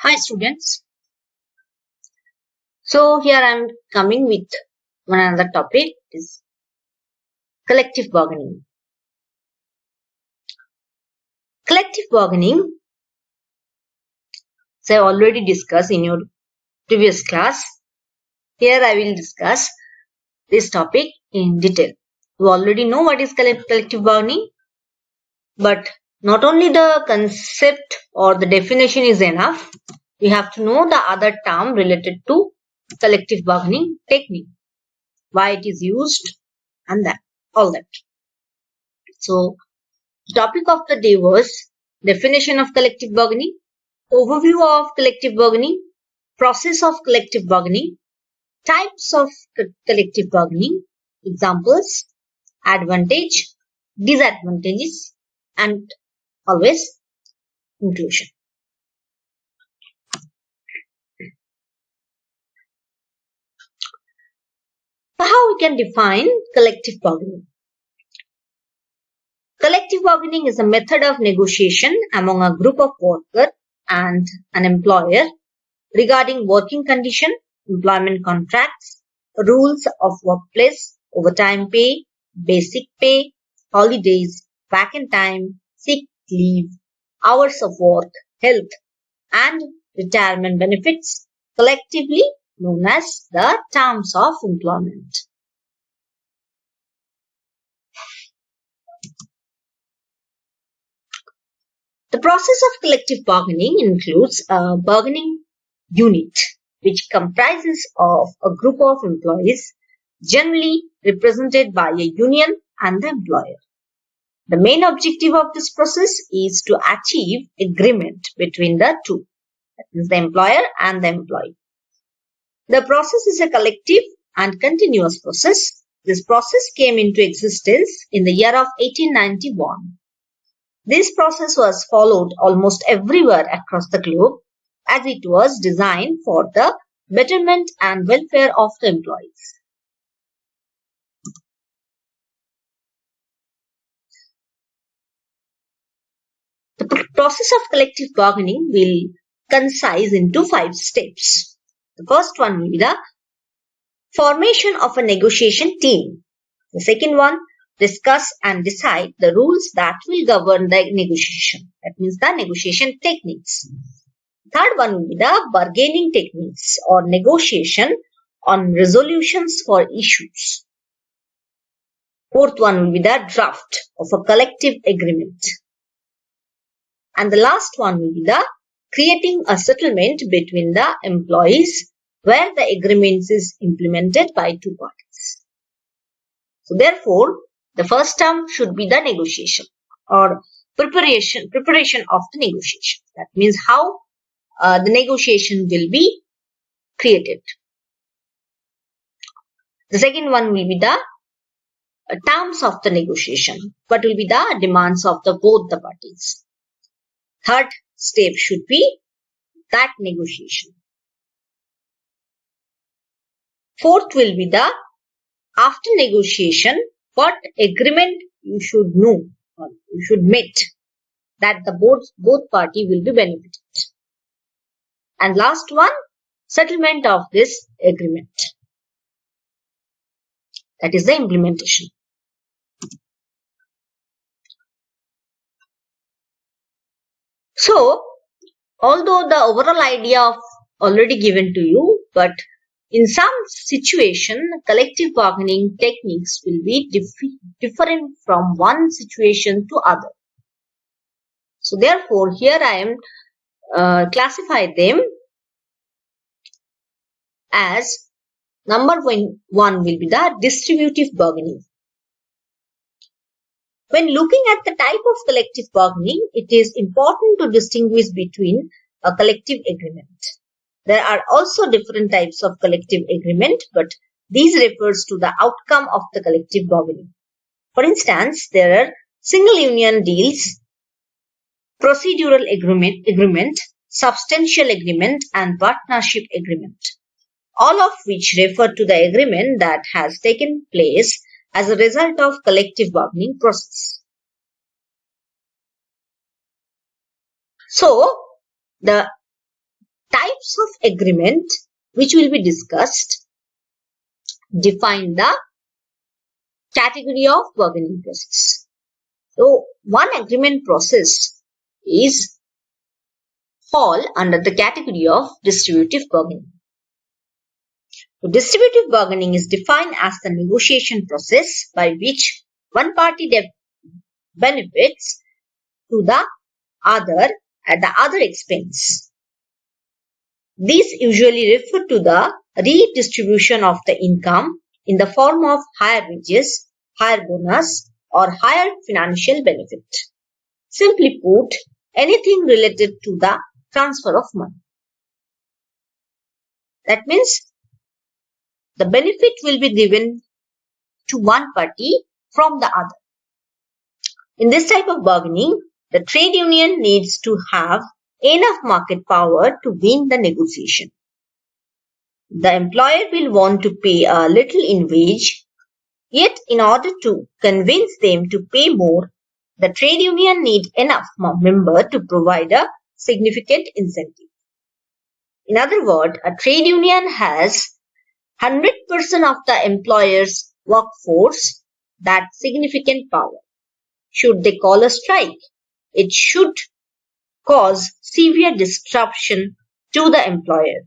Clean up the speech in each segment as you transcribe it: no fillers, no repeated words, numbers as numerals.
Hi students. So here I am coming with one another topic is collective bargaining. Collective bargaining, as I already discussed in your previous class. Here I will discuss this topic in detail. You already know what is collective bargaining, but not only the concept or the definition is enough. We have to know the other term related to collective bargaining technique, why it is used, and all that. So, the topic of the day was definition of collective bargaining, overview of collective bargaining, process of collective bargaining, types of collective bargaining, examples, advantage, disadvantages, and always conclusion. So how we can define collective bargaining? Collective bargaining is a method of negotiation among a group of workers and an employer regarding working condition, employment contracts, rules of workplace, overtime pay, basic pay, holidays, vacant time, sick leave, hours of work, health, and retirement benefits, collectively known as the terms of employment. The process of collective bargaining includes a bargaining unit, which comprises of a group of employees, generally represented by a union and the employer. The main objective of this process is to achieve agreement between the two, that is the employer and the employee. The process is a collective and continuous process. This process came into existence in the year of 1891. This process was followed almost everywhere across the globe as it was designed for the betterment and welfare of the employees. The process of collective bargaining will concise into 5 steps. The first one will be the formation of a negotiation team. The second one, discuss and decide the rules that will govern the negotiation. That means the negotiation techniques. Third one will be the bargaining techniques or negotiation on resolutions for issues. Fourth one will be the draft of a collective agreement. And the last one will be the creating a settlement between the employees where the agreement is implemented by two parties. So therefore, the first term should be the negotiation or preparation of the negotiation. That means how the negotiation will be created. The second one will be the terms of the negotiation. What will be the demands of both the parties. Third step should be that negotiation. Fourth will be the after negotiation, what agreement you should know or you should meet that the both party will be benefited. And last one, settlement of this agreement. That is the implementation. So, although the overall idea of already given to you, but in some situation, collective bargaining techniques will be different from one situation to other. So therefore, here I am classify them as number one will be the distributive bargaining. When looking at the type of collective bargaining, it is important to distinguish between a collective agreement. There are also different types of collective agreement, but these refers to the outcome of the collective bargaining. For instance, there are single union deals, procedural agreement, substantial agreement, and partnership agreement, all of which refer to the agreement that has taken place as a result of collective bargaining process. So, the types of agreement which will be discussed define the category of bargaining process. So, one agreement process is fall under the category of distributive bargaining. So, distributive bargaining is defined as the negotiation process by which one party benefits to the other at the other expense. These usually refer to the redistribution of the income in the form of higher wages, higher bonus, or higher financial benefit. Simply put, anything related to the transfer of money. That means the benefit will be given to one party from the other. In this type of bargaining, the trade union needs to have enough market power to win the negotiation. The employer will want to pay a little in wage, yet in order to convince them to pay more, the trade union needs enough member to provide a significant incentive. In other words, a trade union has 100% of the employer's workforce, that significant power. Should they call a strike, it should cause severe disruption to the employer.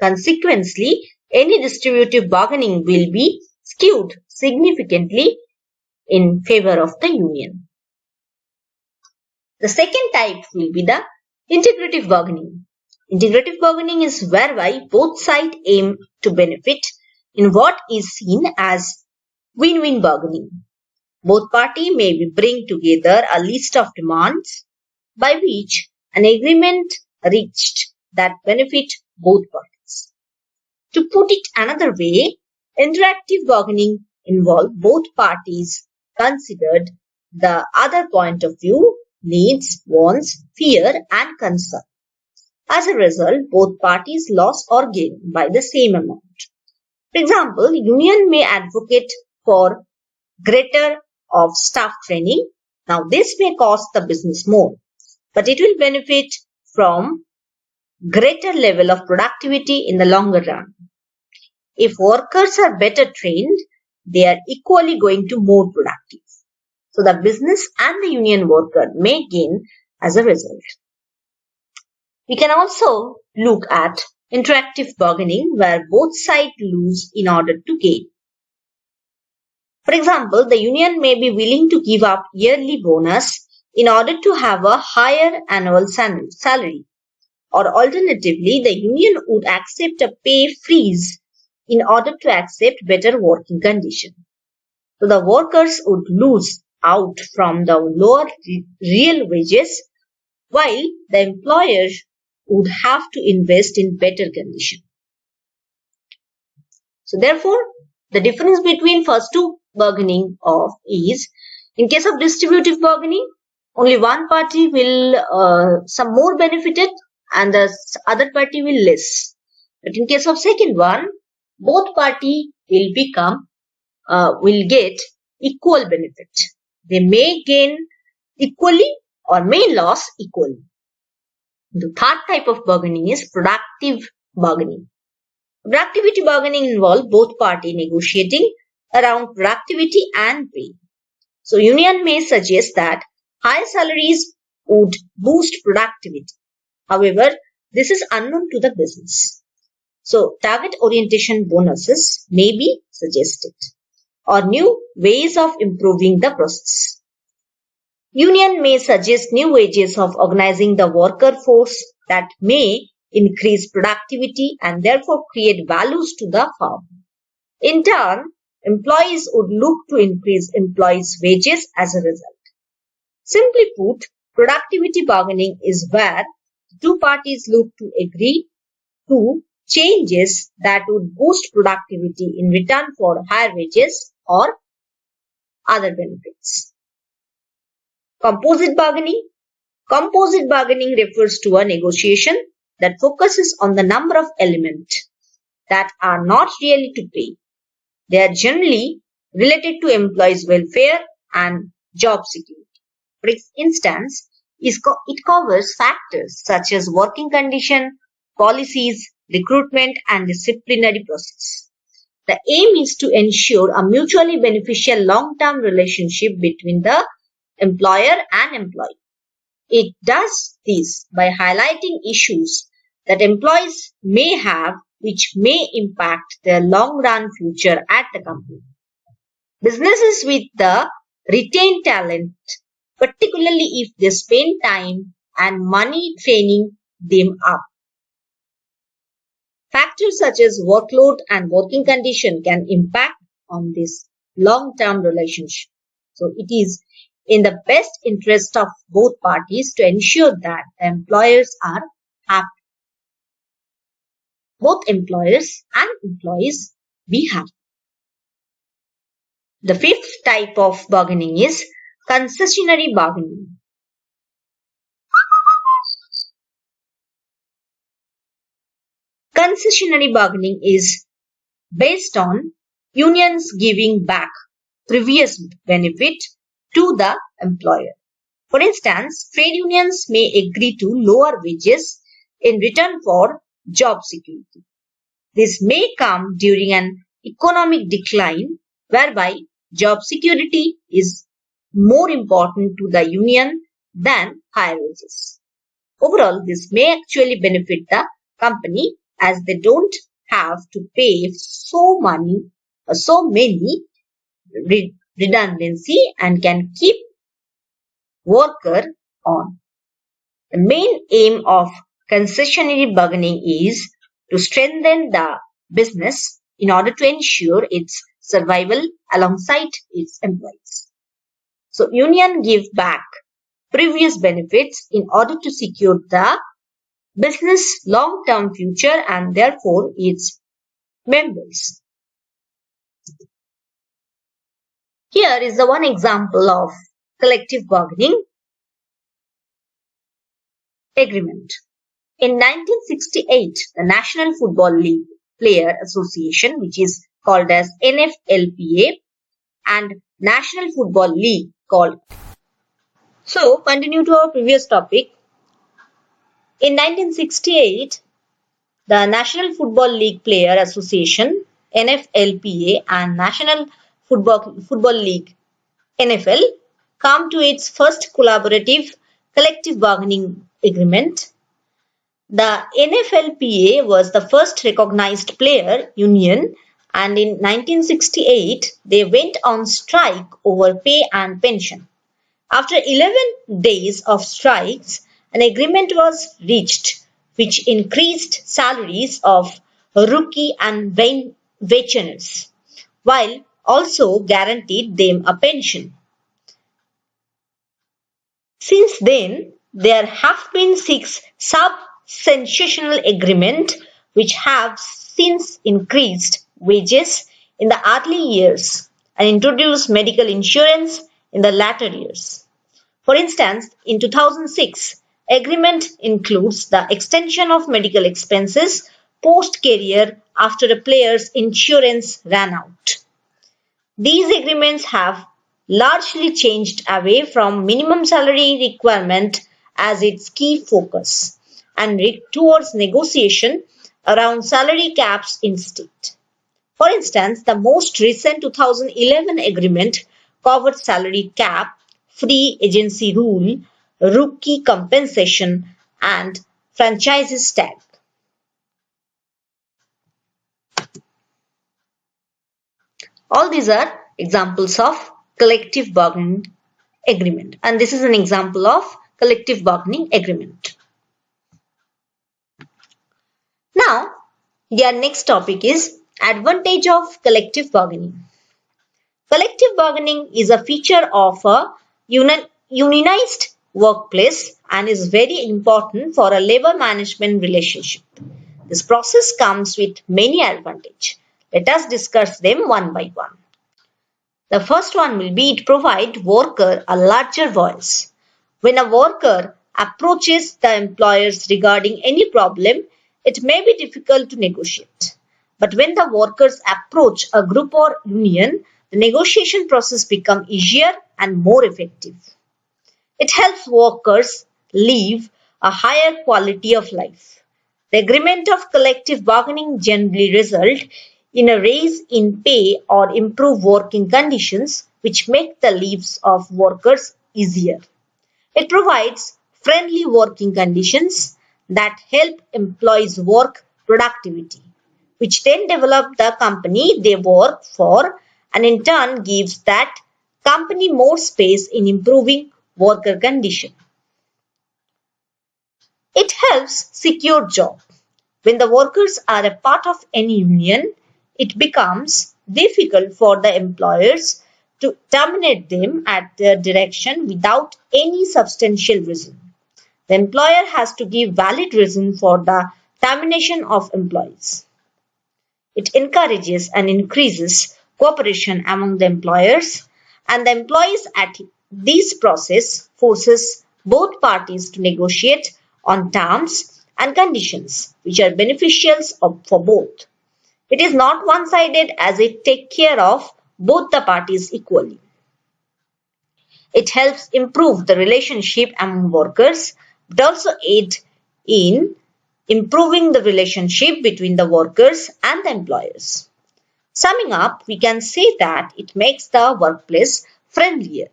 Consequently, any distributive bargaining will be skewed significantly in favor of the union. The second type will be the integrative bargaining. Integrative bargaining is whereby both sides aim to benefit in what is seen as win-win bargaining. Both parties may bring together a list of demands by which an agreement reached that benefit both parties. To put it another way, interactive bargaining involves both parties considered the other point of view, needs, wants, fear, and concern. As a result, both parties lost or gain by the same amount. For example, union may advocate for greater of staff training. Now, this may cost the business more, but it will benefit from greater level of productivity in the longer run. If workers are better trained, they are equally going to more productive. So the business and the union worker may gain as a result. We can also look at interactive bargaining where both sides lose in order to gain. For example, the union may be willing to give up yearly bonus in order to have a higher annual salary. Or alternatively, the union would accept a pay freeze in order to accept better working conditions. So the workers would lose out from the lower real wages, while the employer would have to invest in better conditions. So therefore, the difference between first two bargaining is, in case of distributive bargaining, only one party will some more benefited and the other party will less. But in case of second one, both party will get equal benefit. They may gain equally or may lose equally. The third type of bargaining is productive bargaining. Productivity bargaining involves both parties negotiating around productivity and pay. So union may suggest that higher salaries would boost productivity. However, this is unknown to the business. So target orientation bonuses may be suggested or new ways of improving the process. Union may suggest new ways of organizing the worker force that may increase productivity and therefore create values to the firm. In turn, employees would look to increase employees' wages as a result. Simply put, productivity bargaining is where two parties look to agree to changes that would boost productivity in return for higher wages or other benefits. Composite bargaining. Composite bargaining refers to a negotiation that focuses on the number of elements that are not really to pay. They are generally related to employees' welfare and job security. For instance, it covers factors such as working condition, policies, recruitment, and disciplinary process. The aim is to ensure a mutually beneficial long-term relationship between the employer and employee. It does this by highlighting issues that employees may have which may impact their long-run future at the company. Businesses with the retained talent, particularly if they spend time and money training them up. Factors such as workload and working condition can impact on this long-term relationship. So it is in the best interest of both parties to ensure that the employers are happy. Both employers and employees be happy. The fifth type of bargaining is concessionary bargaining. Concessionary bargaining is based on unions giving back previous benefit to the employer. For instance, trade unions may agree to lower wages in return for job security. This may come during an economic decline whereby job security is more important to the union than higher wages. Overall, this may actually benefit the company as they don't have to pay so many redundancy and can keep worker on. The main aim of concessionary bargaining is to strengthen the business in order to ensure its survival alongside its employees. So union give back previous benefits in order to secure the business long-term future and therefore its members. Here is the one example of collective bargaining agreement. In 1968, the National Football League Player Association, which is called as NFLPA, and National Football League called. So, continue to our previous topic. In 1968, the National Football League Player Association, NFLPA, and National Football League, NFL, come to its first collaborative collective bargaining agreement. The NFLPA was the first recognized player union, and in 1968 they went on strike over pay and pension. After 11 days of strikes, an agreement was reached which increased salaries of rookie and veterans, while also guaranteed them a pension. Since then, there have been 6 sub-sensational agreements which have since increased wages in the early years and introduced medical insurance in the latter years. For instance, in 2006, agreement includes the extension of medical expenses post-career after a player's insurance ran out. These agreements have largely changed away from minimum salary requirement as its key focus and towards negotiation around salary caps instead. For instance, the most recent 2011 agreement covered salary cap, free agency rule, rookie compensation, and franchises tag. All these are examples of collective bargaining agreement, and this is an example of collective bargaining agreement. Now, your next topic is advantage of collective bargaining. Collective bargaining is a feature of a unionized workplace and is very important for a labor management relationship. This process comes with many advantages. Let us discuss them one by one. The first one will be it provides worker a larger voice. When a worker approaches the employers regarding any problem, it may be difficult to negotiate. But when the workers approach a group or union, the negotiation process becomes easier and more effective. It helps workers live a higher quality of life. The agreement of collective bargaining generally result in a raise in pay or improve working conditions which make the lives of workers easier. It provides friendly working conditions that help employees work productivity, which then develop the company they work for and in turn gives that company more space in improving worker condition. It helps secure jobs. When the workers are a part of any union, it becomes difficult for the employers to terminate them at their direction without any substantial reason. The employer has to give valid reason for the termination of employees. It encourages and increases cooperation among the employers and the employees at this process forces both parties to negotiate on terms and conditions which are beneficial for both. It is not one-sided as it takes care of both the parties equally. It helps improve the relationship among workers but also aid in improving the relationship between the workers and the employers. Summing up, we can say that it makes the workplace friendlier.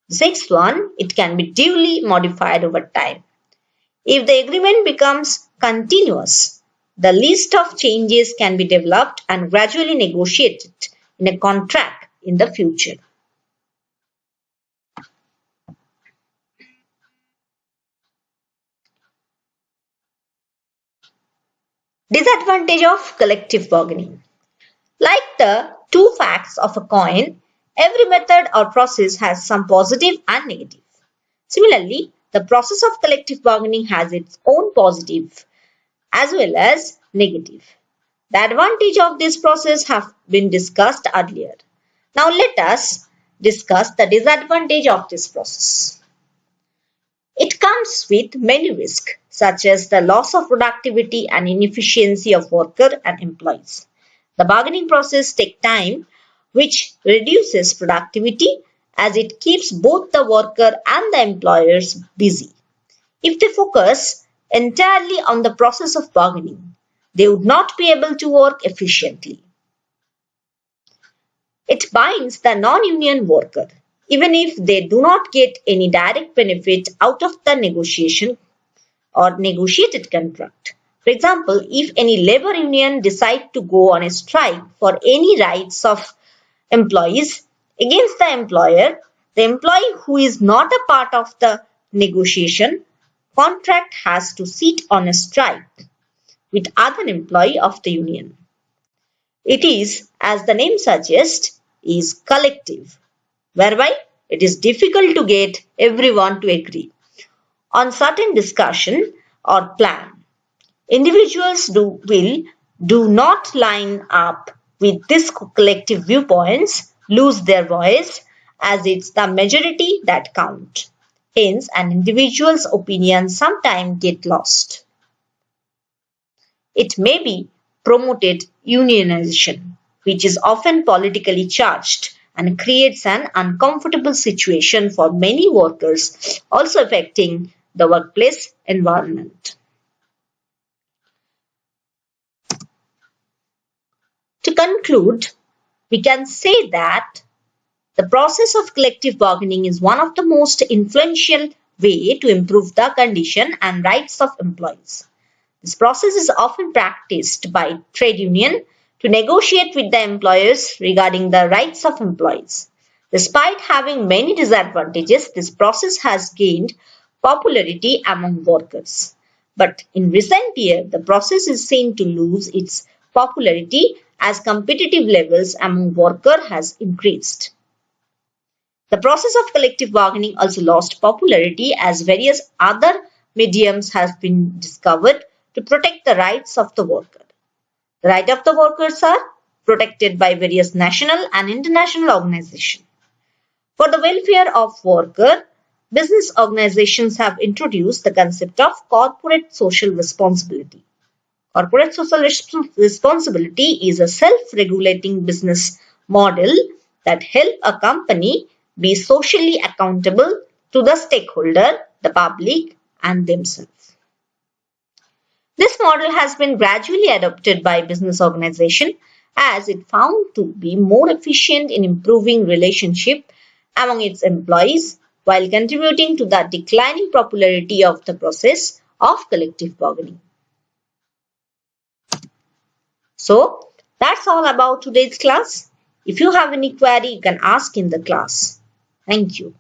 The sixth one, it can be duly modified over time. If the agreement becomes continuous, the list of changes can be developed and gradually negotiated in a contract in the future. Disadvantage of collective bargaining. Like the two facts of a coin, every method or process has some positive and negative. Similarly, the process of collective bargaining has its own positive as well as negative. The advantage of this process have been discussed earlier. Now let us discuss the disadvantage of this process. It comes with many risks such as the loss of productivity and inefficiency of worker and employees. The bargaining process takes time which reduces productivity as it keeps both the worker and the employers busy. If they focus entirely on the process of bargaining, they would not be able to work efficiently. It binds the non-union worker, even if they do not get any direct benefit out of the negotiation or negotiated contract. For example, if any labor union decide to go on a strike for any rights of employees against the employee who is not a part of the negotiation contract has to sit on a strike with other employee of the union. It is, as the name suggests, is collective, whereby it is difficult to get everyone to agree on certain discussion or plan. Individuals do not line up with these collective viewpoints, lose their voice as it's the majority that count. Hence, an individual's opinion sometimes get lost. It may be promoted unionization, which is often politically charged and creates an uncomfortable situation for many workers, also affecting the workplace environment. To conclude, we can say that the process of collective bargaining is one of the most influential way to improve the condition and rights of employees. This process is often practiced by trade union to negotiate with the employers regarding the rights of employees. Despite having many disadvantages, this process has gained popularity among workers. But in recent years, the process is seen to lose its popularity as competitive levels among workers has increased. The process of collective bargaining also lost popularity as various other mediums have been discovered to protect the rights of the worker. The rights of the workers are protected by various national and international organizations. For the welfare of workers, business organizations have introduced the concept of corporate social responsibility. Corporate social responsibility is a self-regulating business model that helps a company be socially accountable to the stakeholder, the public, and themselves. This model has been gradually adopted by business organizations as it found to be more efficient in improving relationship among its employees while contributing to the declining popularity of the process of collective bargaining. So, that's all about today's class. If you have any query, you can ask in the class. Thank you.